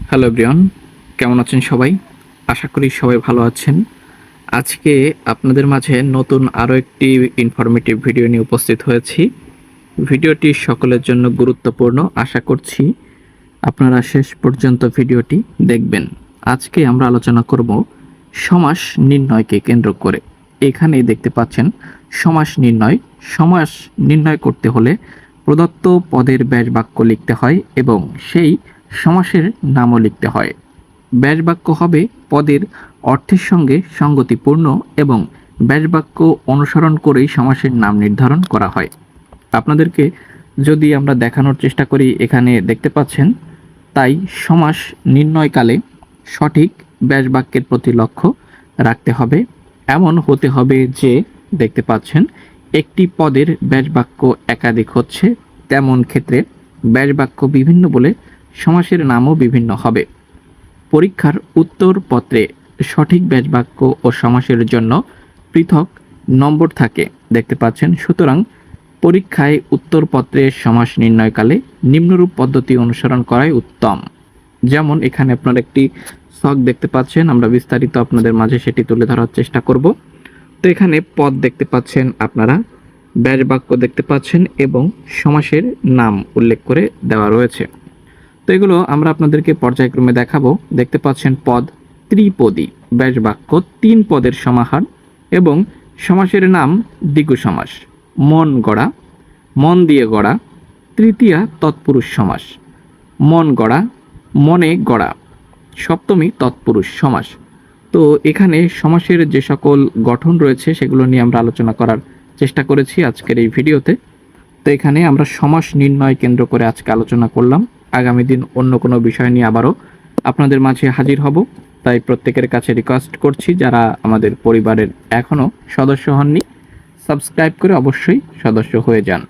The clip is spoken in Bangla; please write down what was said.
হ্যালো এভরিওয়ান, কেমন আছেন সবাই? আশা করি সবাই ভালো আছেন। আজকে আপনাদের মাঝে নতুন আরও একটি ইনফরমেটিভ ভিডিও নিয়ে উপস্থিত হয়েছি। ভিডিওটি সকলের জন্য গুরুত্বপূর্ণ। আশা করছি আপনারা শেষ পর্যন্ত ভিডিওটি দেখবেন। আজকে আমরা আলোচনা করব সমাস নির্ণয়কে কেন্দ্র করে। এখানেই দেখতে পাচ্ছেন সমাস নির্ণয়। সমাস নির্ণয় করতে হলে প্রদত্ত পদের ব্যাসবাক্য লিখতে হয় এবং সেই সমাসের নামও লিখতে হয়। ব্যাসবাক্য হবে পদের অর্থের সঙ্গে সঙ্গতিপূর্ণ এবং ব্যাসবাক্য অনুসরণ করেই সমাসের নাম নির্ধারণ করা হয়। আপনাদেরকে যদি আমরা দেখানোর চেষ্টা করি, এখানে দেখতে পাচ্ছেন, তাই সমাস নির্ণয়কালে সঠিক ব্যাসবাক্যের প্রতি লক্ষ্য রাখতে হবে। এমন হতে হবে যে দেখতে পাচ্ছেন একটি পদের ব্যাসবাক্য একাধিক হচ্ছে, তেমন ক্ষেত্রে ব্যাসবাক্য বিভিন্ন বলে সমাসের নামও বিভিন্ন হবে। পরীক্ষার উত্তরপত্রে সঠিক ব্যাসবাক্য ও সমাসের জন্য পৃথক নম্বর থাকে, দেখতে পাচ্ছেন। সুতরাং পরীক্ষায় উত্তরপত্রে সমাস নির্ণয়কালে নিম্নরূপ পদ্ধতি অনুসরণ করাই উত্তম। যেমন এখানে আপনারা একটি ছক দেখতে পাচ্ছেন, আমরা বিস্তারিত আপনাদের মাঝে সেটি তুলে ধরার চেষ্টা করব। তো এখানে পদ দেখতে পাচ্ছেন আপনারা, ব্যাসবাক্য দেখতে পাচ্ছেন এবং সমাসের নাম উল্লেখ করে দেওয়া রয়েছে। তো এগুলো আমরা আপনাদেরকে পর্যায়ক্রমে দেখাবো। দেখতে পাচ্ছেন পদ ত্রিপদী, ব্যাসবাক্য তিন পদের সমাহার এবং সমাসের নাম দ্বিগু সমাস। মন গড়া, মন দিয়ে গড়া, তৃতীয়া তৎপুরুষ সমাস। মন গড়া, মনে গড়া, সপ্তমী তৎপুরুষ সমাস। তো এখানে সমাসের যে সকল গঠন রয়েছে সেগুলো নিয়ে আমরা আলোচনা করার চেষ্টা করেছি আজকের এই ভিডিওতে। তো এখানে আমরা সমাস নির্ণয় কেন্দ্র করে আজকে আলোচনা করলাম। আগামী দিন অন্য কোনো বিষয় নিয়ে আবারও আপনাদের মাঝে হাজির হব। তাই প্রত্যেকের কাছে রিকোয়েস্ট করছি, যারা আমাদের পরিবারের এখনও সদস্য হননি, সাবস্ক্রাইব করে অবশ্যই সদস্য হয়ে যান।